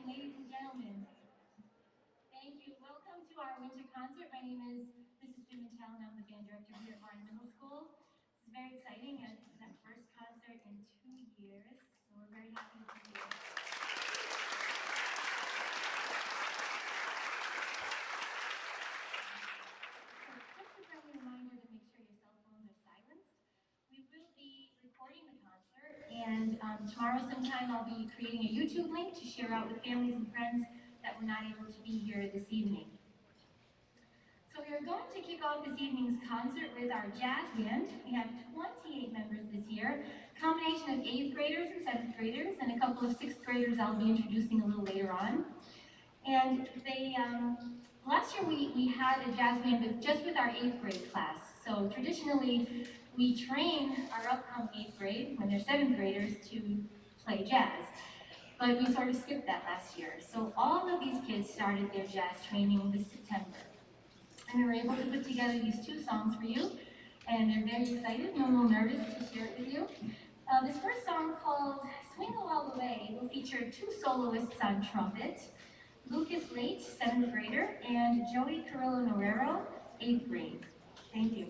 ladies and gentlemen. Thank you. Welcome to our winter concert. My name is Mrs. Pimentel, and I'm the band director here at Barnes Middle School. This is very exciting. This is our first concert in 2 years, so we're very happy to be here. Just a friendly reminder to make sure your cell phones are silenced. We will be recording the concert, and tomorrow sometime I'll be creating a YouTube link to share out with families and friends that were not able to be here this evening. So we are going to kick off this evening's concert with our jazz band. We have 28 members this year, a combination of 8th graders and 7th graders, and a couple of 6th graders I'll be introducing a little later on. And last year we had a jazz band just with our 8th grade class. So traditionally, we train our upcoming 8th grade, when they're 7th graders, to play jazz. But we sort of skipped that last year. So all of these kids started their jazz training this September. And we were able to put together these 2 songs for you, and they're very excited and a little nervous to share it with you. This first song, called Swing All the Way, will feature 2 soloists on trumpet, Lucas Late, 7th grader, and Joey Carrillo Norrero, 8th grade. Thank you.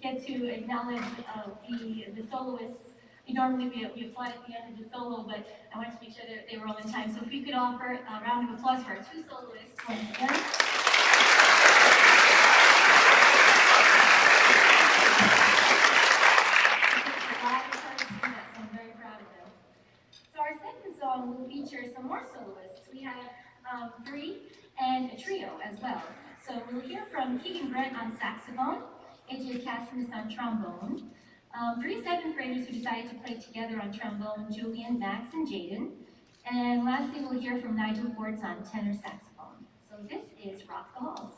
Get to acknowledge the soloists. Normally we applaud at the end of the solo, but I wanted to make sure that they were all in time. So if we could offer a round of applause for our 2 soloists once again. I'm very proud of them. So our second song will feature some more soloists. We have 3 and a trio as well. So we'll hear from Keegan Brent on saxophone, AJ Cassimus on trombone, 3 7th graders who decided to play together on trombone, Julian, Max, and Jaden. And lastly, we'll hear from Nigel Forts on tenor saxophone. So this is Rock the Halls.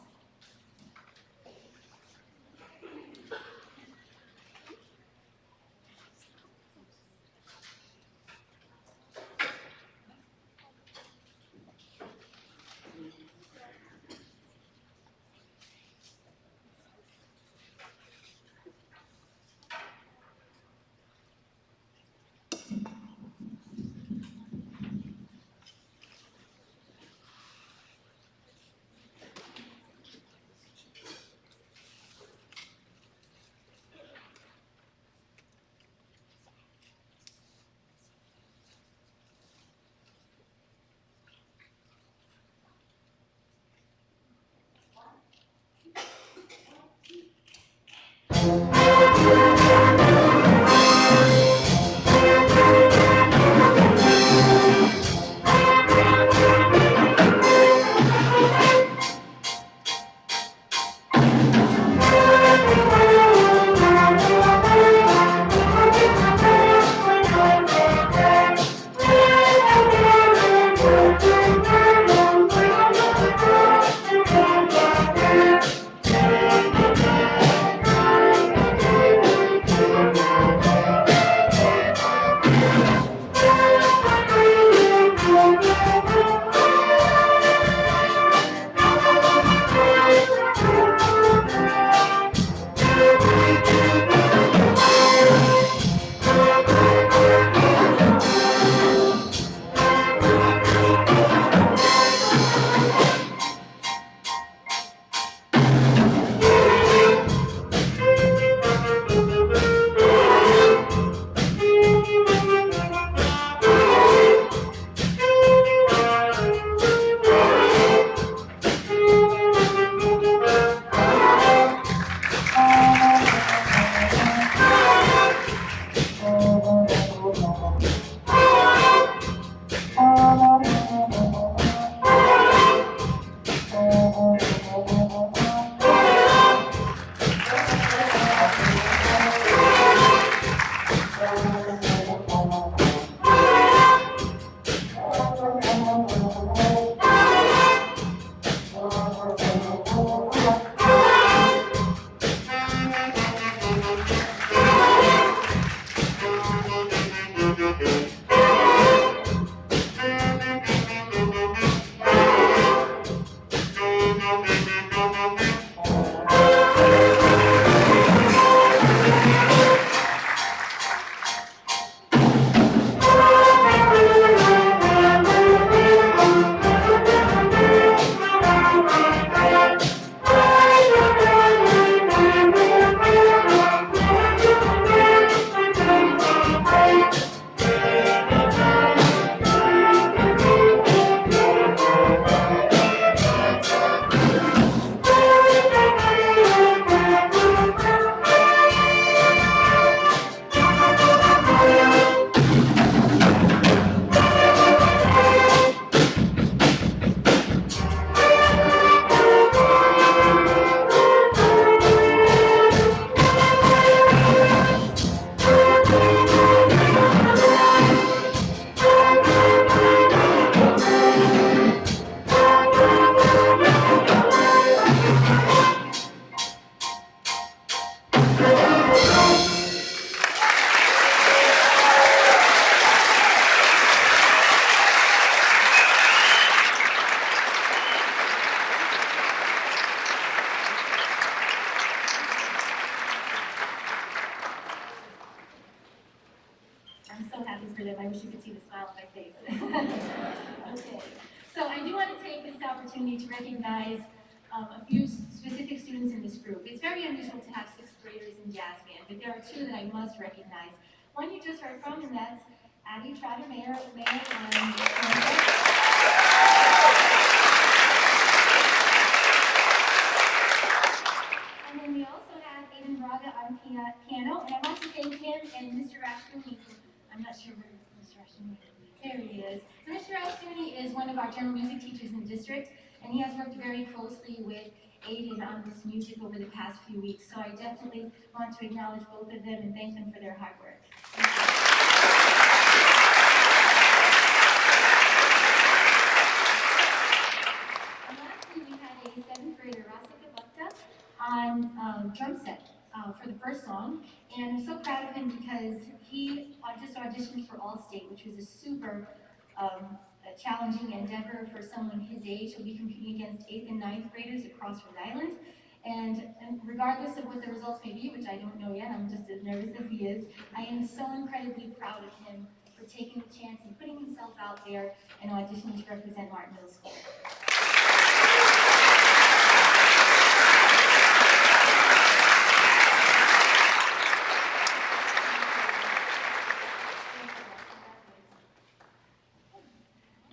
I'm so happy for them. I wish you could see the smile on my face. Okay. So I do want to take this opportunity to recognize a few specific students in this group. It's very unusual to have sixth graders in jazz band, but there are two that I must recognize. One you just heard from, and that's Addie Trotter Mayer on and then we also have Aiden Braga on piano, and I want to thank him and Mr. Rashtouni. I'm not sure where Mr. Rashtouni is. There he is. So Mr. Rashtouni is one of our general music teachers in the district, and he has worked very closely with aided on this music over the past few weeks. So I definitely want to acknowledge both of them and thank them for their hard work. And lastly, we had a 7th grader, Rasika Bhakta, on drum set for the first song. And I'm so proud of him because he just auditioned for Allstate, which was a super a challenging endeavor for someone his age. He'll be competing against 8th and 9th graders across Rhode Island. And regardless of what the results may be, which I don't know yet, I'm just as nervous as he is, I am so incredibly proud of him for taking the chance and putting himself out there and auditioning to represent Martin Middle School.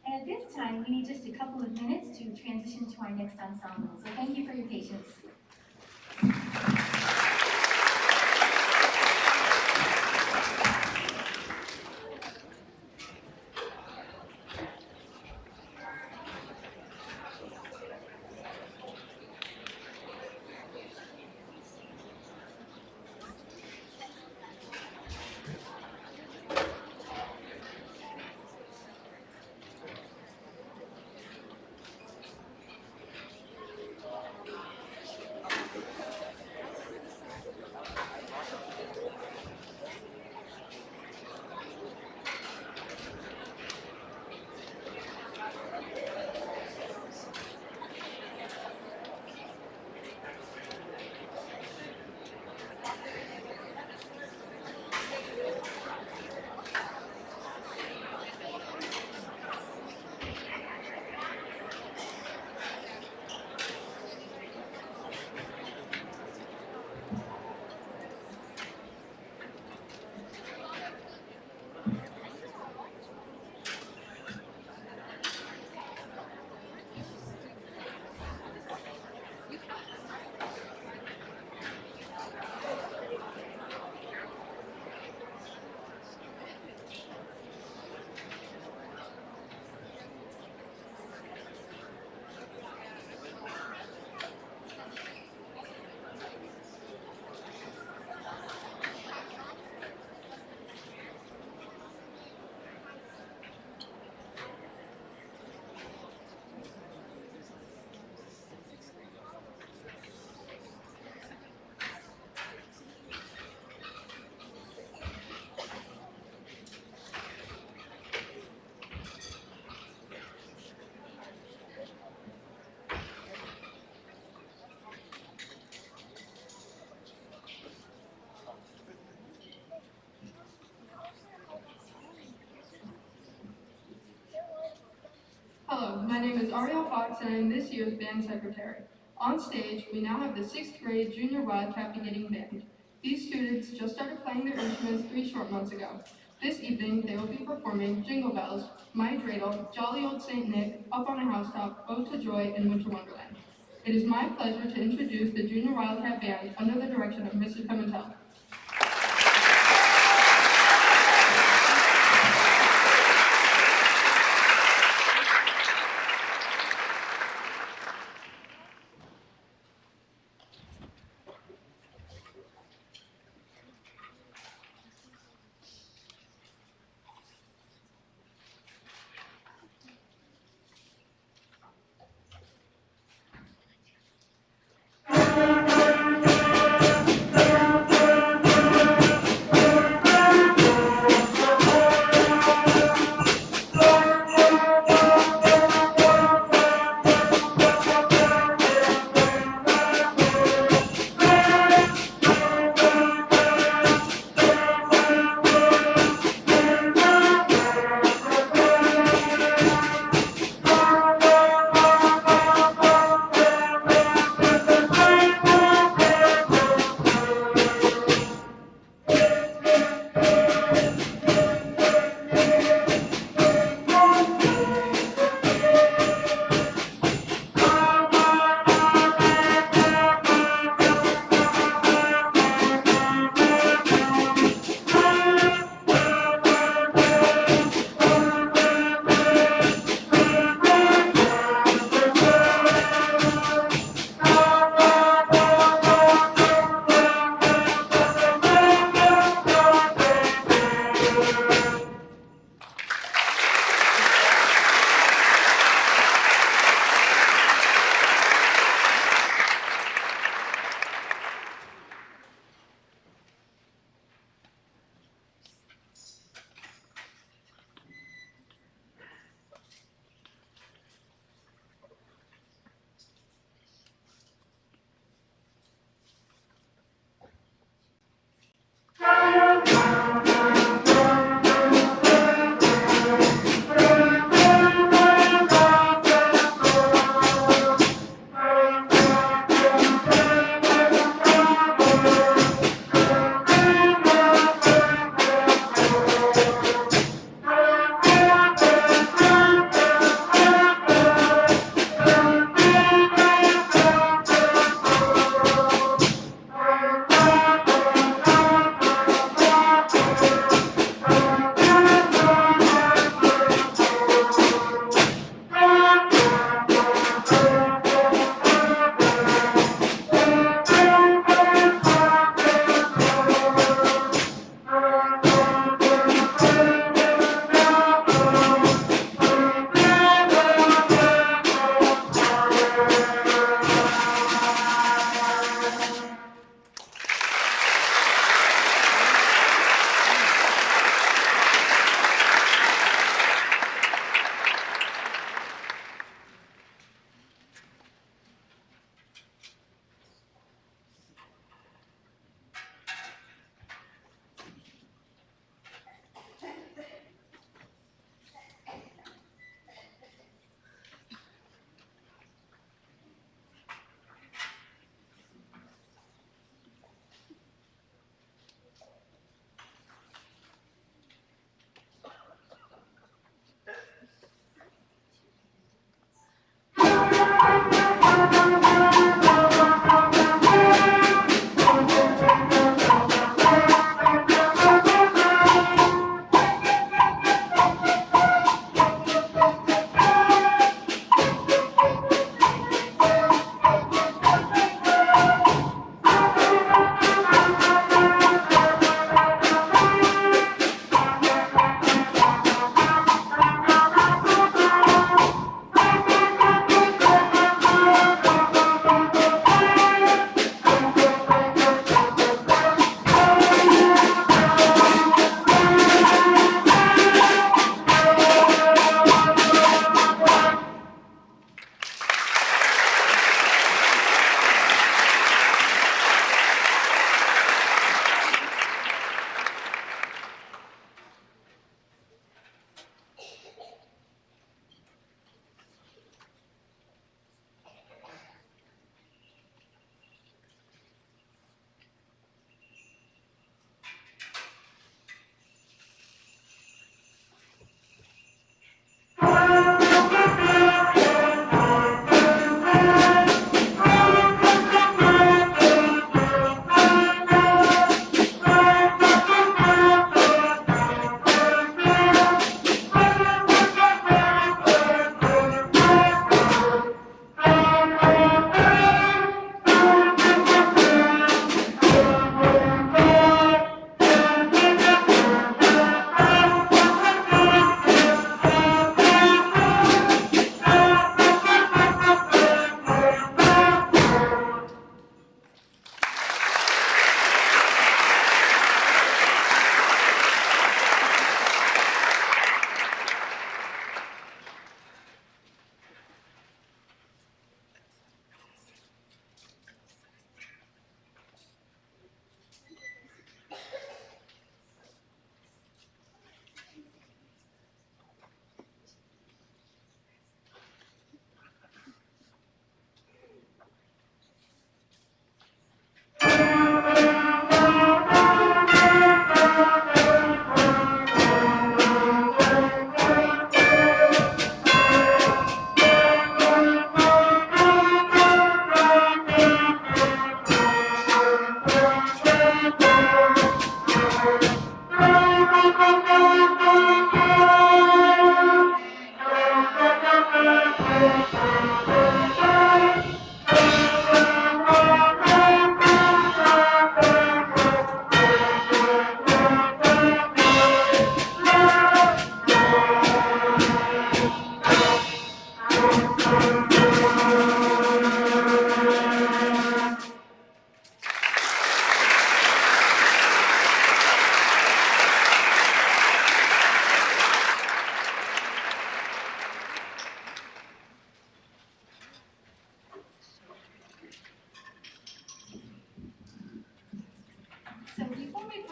And at this time, we need just a couple of minutes to transition to our next ensemble. So thank you for your patience. Hello, my name is Ariel Fox and I am this year's band secretary. On stage, we now have the 6th grade Junior Wildcat Beginning Band. These students just started playing their instruments 3 short months ago. This evening, they will be performing Jingle Bells, My Dreidel, Jolly Old Saint Nick, Up on a Housetop, Ode to Joy, and Winter Wonderland. It is my pleasure to introduce the Junior Wildcat Band under the direction of Mrs. Pimentel.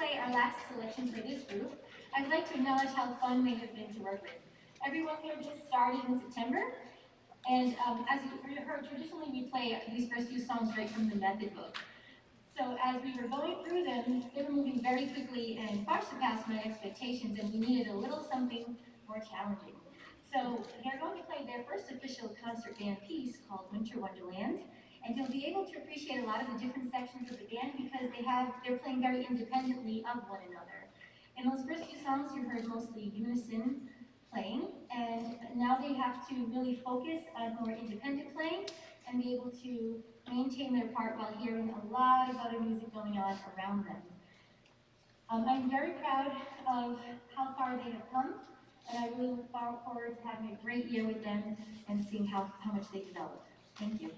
play our last selection for this group, I'd like to acknowledge how fun they have been to work with. Everyone here just started in September, and as you heard, traditionally we play these first few songs right from the method book. So as we were going through them, they were moving very quickly and far surpassed my expectations, and we needed a little something more challenging. So they're going to play their first official concert band piece called Winter Wonderland, and you'll be able to appreciate a lot of the different sections of the band because they're playing very independently of one another. In those first few songs, you heard mostly unison playing, and now they have to really focus on more independent playing and be able to maintain their part while hearing a lot of other music going on around them. I'm very proud of how far they have come, and I really look forward to having a great year with them and seeing how much they develop. Thank you.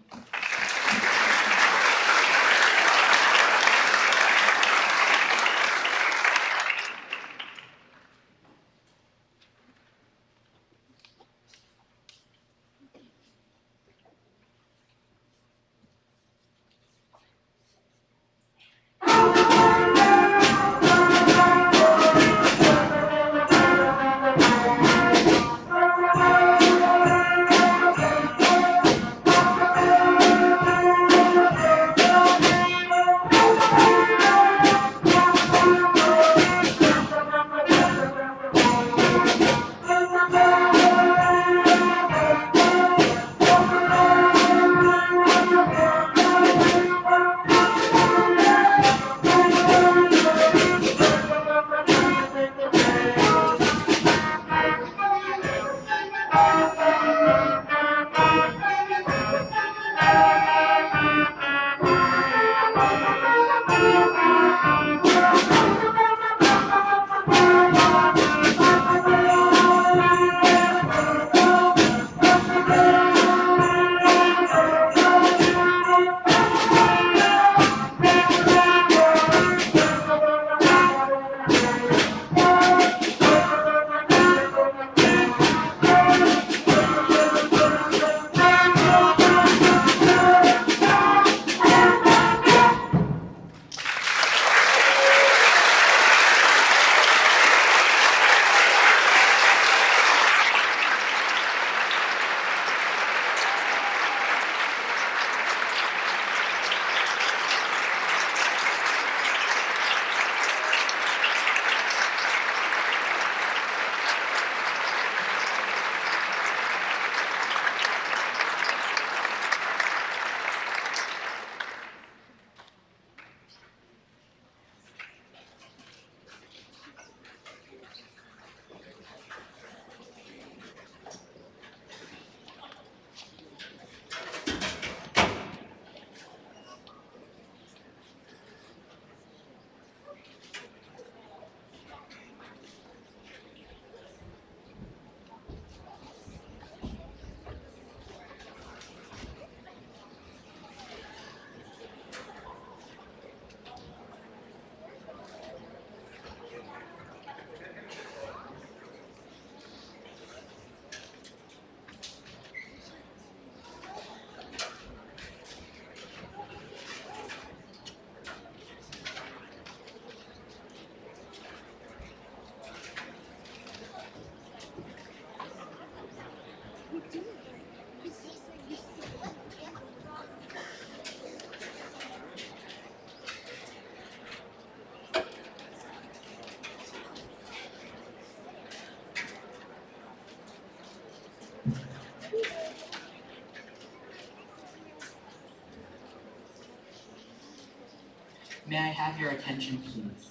May I have your attention, please?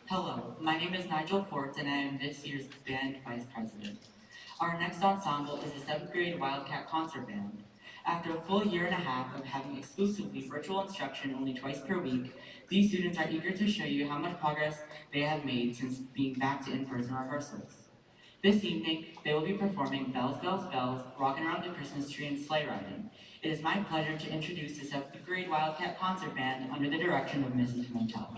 Hello, my name is Nigel Forts, and I am this year's band vice president. Our next ensemble is the 7th grade Wildcat Concert Band. After a full year and a half of having exclusively virtual instruction only twice per week, these students are eager to show you how much progress they have made since being back to in-person rehearsals. This evening, they will be performing Bells, Bells, Bells, Rockin' Around the Christmas Tree, and Sleigh Riding. It is my pleasure to introduce the 7th grade Wildcat Concert Band under the direction of Mrs. Pimentel.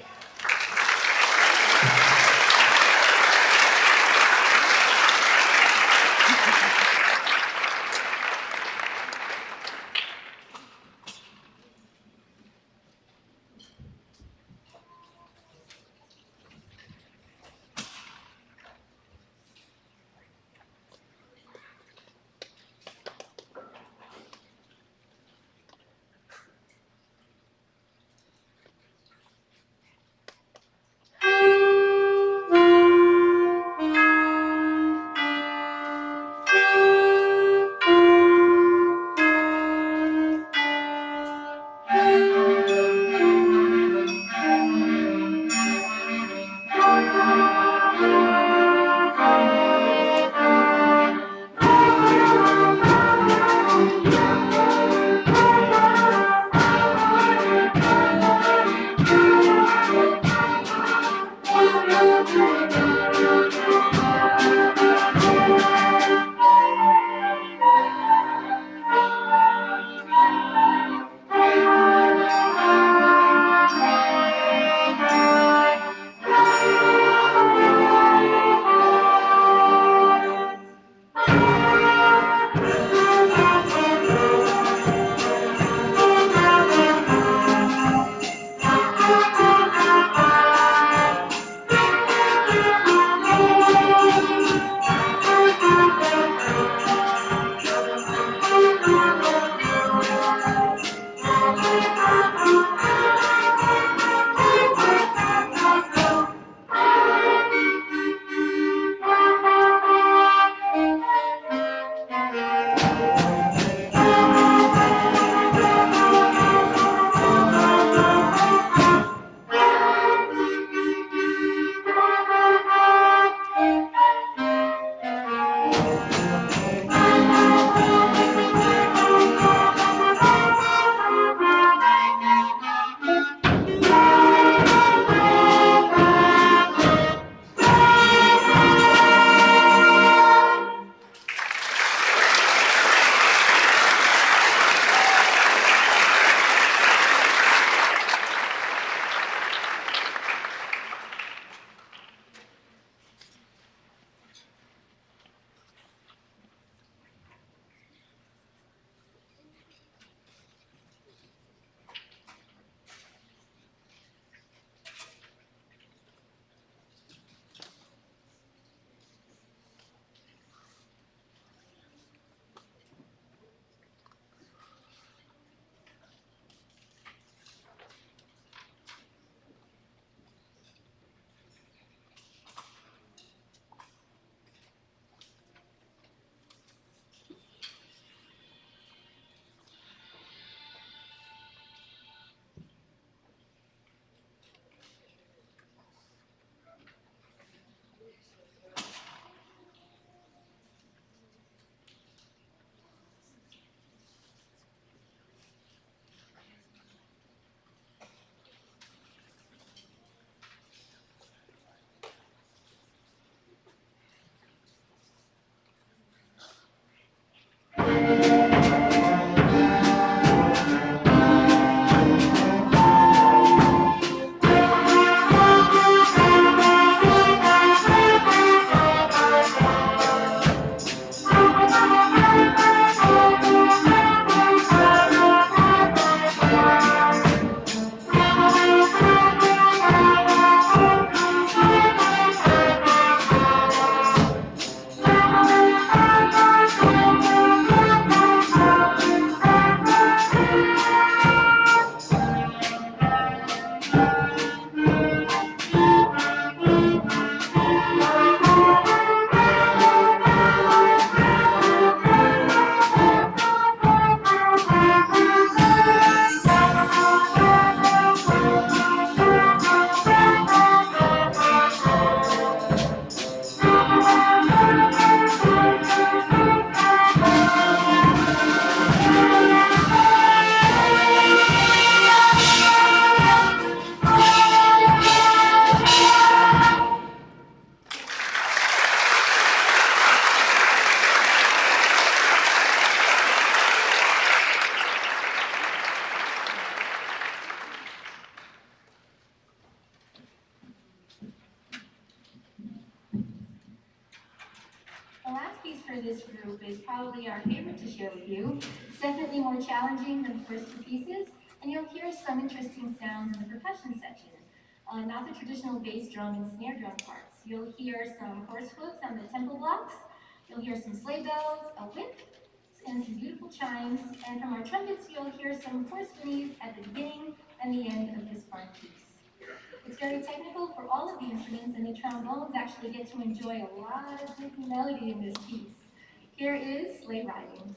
The last piece for this group is probably our favorite to share with you. It's definitely more challenging than the first two pieces, and you'll hear some interesting sounds in the percussion section. Not the traditional bass drum and snare drum parts. You'll hear some horse hooves on the tempo blocks, you'll hear some sleigh bells, a whip, and some beautiful chimes, and from our trumpets you'll hear some horse whinnies at the beginning and the end of this fun piece. It's very technical for all of the instruments, and the trombones actually get to enjoy a lot of different melody in this piece. Here is Sleigh Riding.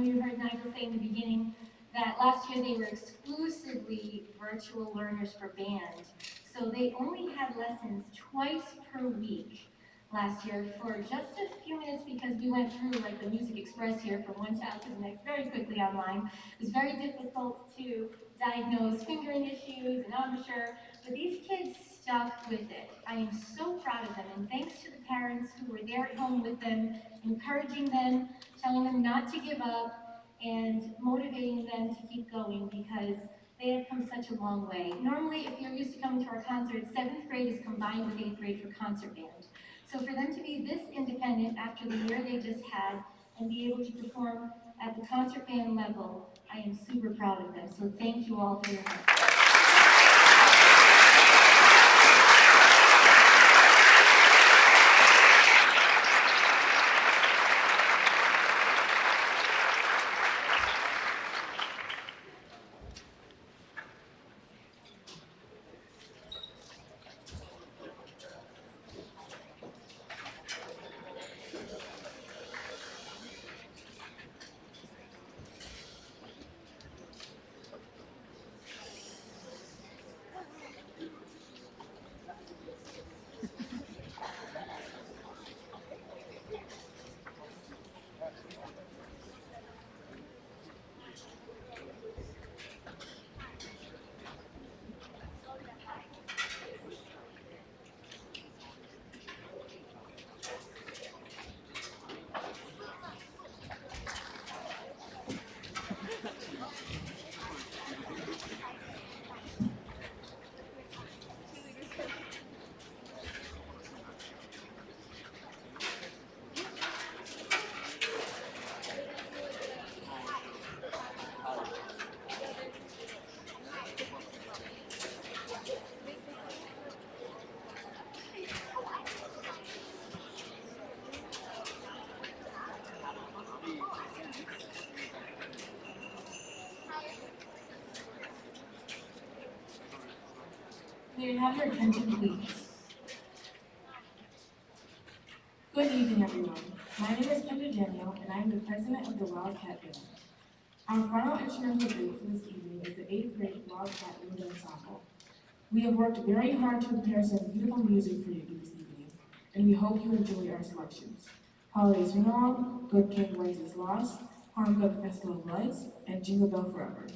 you heard Nigel say in the beginning that last year they were exclusively virtual learners for band. So they only had lessons twice per week last year for just a few minutes because we went through like the Music Express here from one child to the next very quickly online. It was very difficult to diagnose fingering issues and embouchure, but these kids stuck with it. I am so proud of them, and thanks to the parents who were there at home with them, encouraging them, telling them not to give up, and motivating them to keep going because they have come such a long way. Normally, if you're used to coming to our concerts, 7th grade is combined with 8th grade for concert band. So for them to be this independent after the year they just had and be able to perform at the concert band level, I am super proud of them. So thank you all for your help. May I have your attention, please? Good evening, everyone. My name is Kendra Daniel, and I am the president of the Wildcat Band. Our final instrumental group for this evening is the 8th grade Wildcat Wind Ensemble. We have worked very hard to prepare some beautiful music for you this evening, and we hope you enjoy our selections. Holiday Swing Along, Good Kid Wins His Loss, Harmgug Festival of Lights, and Jingle Bell Forever.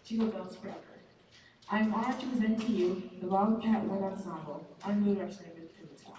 Jingle Bells Forever. I am honored to present to you the Wildcat Wind Ensemble under the direction of Ms. Pivotal.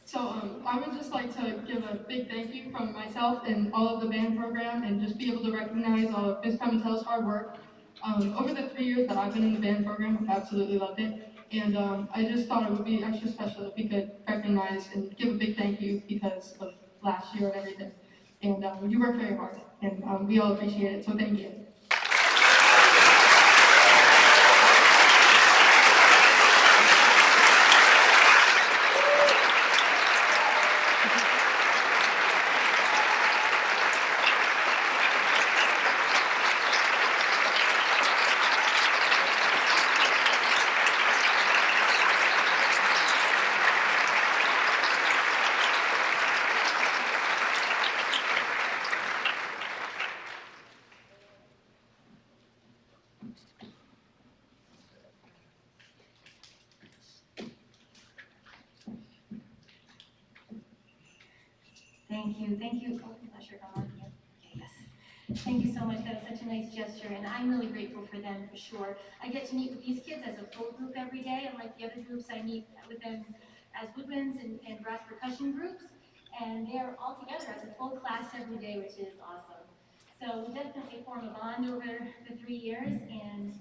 So I would just like to give a big thank you from myself and all of the band program and just be able to recognize all of Ms. Pimentel's hard work. Over the 3 years that I've been in the band program, I've absolutely loved it. And I just thought it would be extra special if we could recognize and give a big thank you because of last year and everything. And you worked very hard, and we all appreciate it, so thank you. Thank you, thank you. Oh, I'm not sure if I'm on here. Okay, yes. Thank you so much. That was such a nice gesture, and I'm really grateful for them for sure. I get to meet with these kids as a full group every day, and like the other groups, I meet with them as woodwinds and brass percussion groups, and they are all together as a full class every day, which is awesome. So we definitely form a bond over the 3 years, and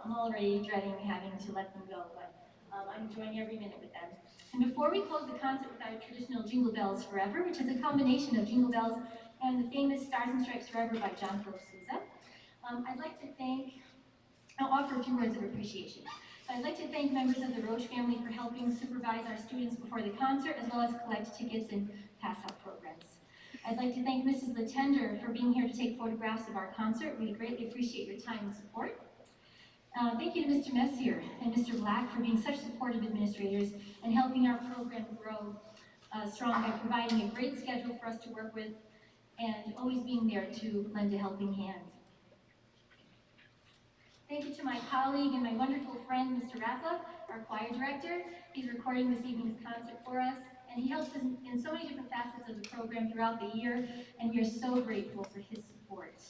I'm already dreading having to let them go, but I'm enjoying every minute with them. And before we close the concert with our traditional Jingle Bells Forever, which is a combination of Jingle Bells and the famous Stars and Stripes Forever by John Philip Sousa, I'd like to I'll offer a few words of appreciation. So I'd like to thank members of the Roche family for helping supervise our students before the concert, as well as collect tickets and pass out programs. I'd like to thank Mrs. Latender for being here to take photographs of our concert. We greatly appreciate your time and support. Thank you to Mr. Messier and Mr. Black for being such supportive administrators and helping our program grow strong by providing a great schedule for us to work with and always being there to lend a helping hand. Thank you to my colleague and my wonderful friend, Mr. Rappa, our choir director. He's recording this evening's concert for us, and he helps us in so many different facets of the program throughout the year, and we are so grateful for his support.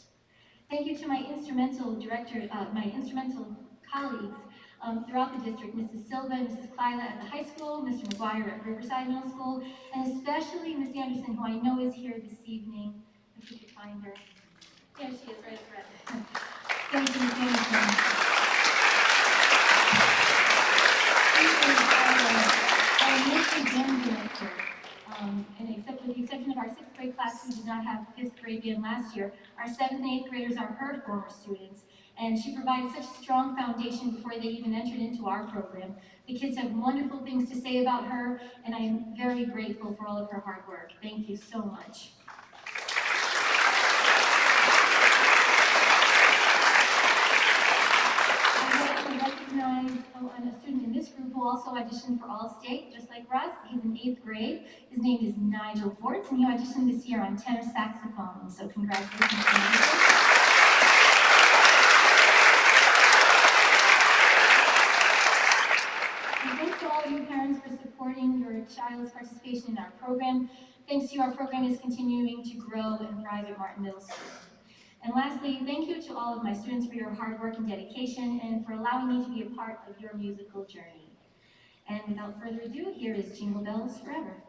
Thank you to my instrumental colleagues throughout the district, Mrs. Silva and Mrs. Klyla at the high school, Mr. McGuire at Riverside Middle School, and especially Ms. Anderson, who I know is here this evening, if we could find her. There she is, right up front. Thank you, Ms. Anderson. Our ministry band director, and except with the exception of our 6th grade class who did not have 5th grade band last year, our 7th and 8th graders are her former students, and she provided such a strong foundation before they even entered into our program. The kids have wonderful things to say about her, and I am very grateful for all of her hard work. Thank you so much. A student in this group who also auditioned for All-State, just like Russ. He's in 8th grade. His name is Nigel Forts, and he auditioned this year on tenor saxophone, so congratulations to Nigel. And thanks to all of you parents for supporting your child's participation in our program. Thanks to you, our program is continuing to grow and thrive at Martin Middle School. And lastly, thank you to all of my students for your hard work and dedication and for allowing me to be a part of your musical journey. And without further ado, here is Jingle Bells Forever.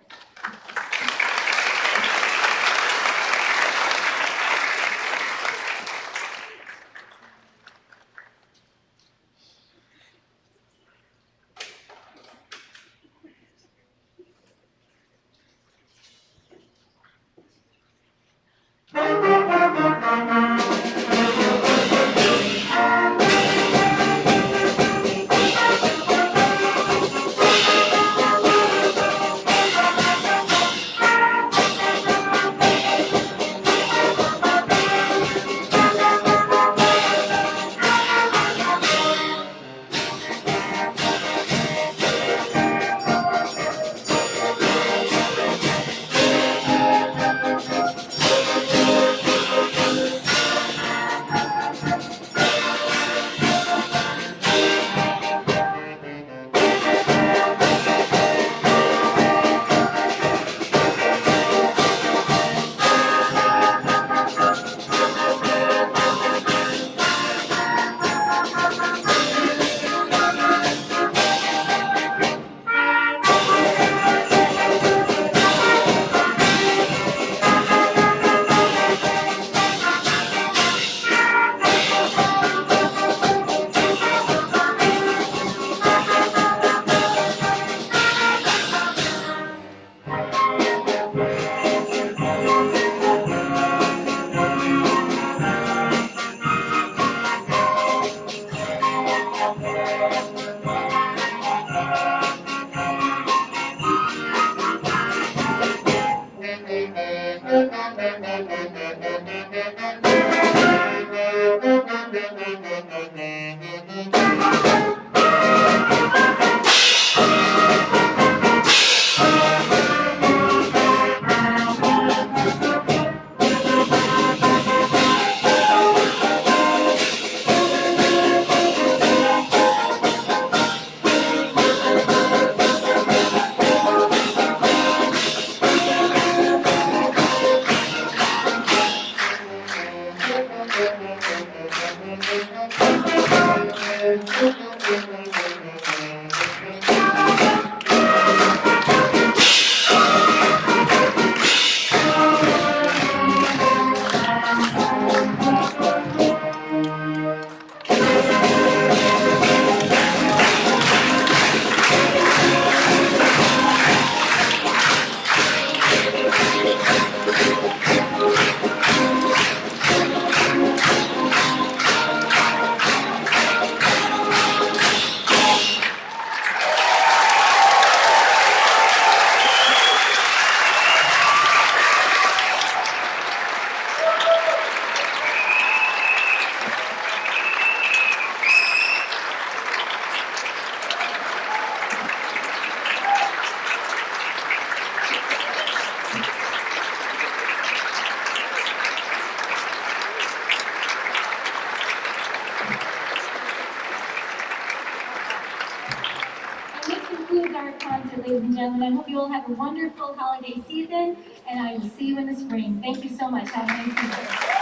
hope you all have a wonderful holiday season, and I will see you in the spring. Thank you so much. Have a nice evening.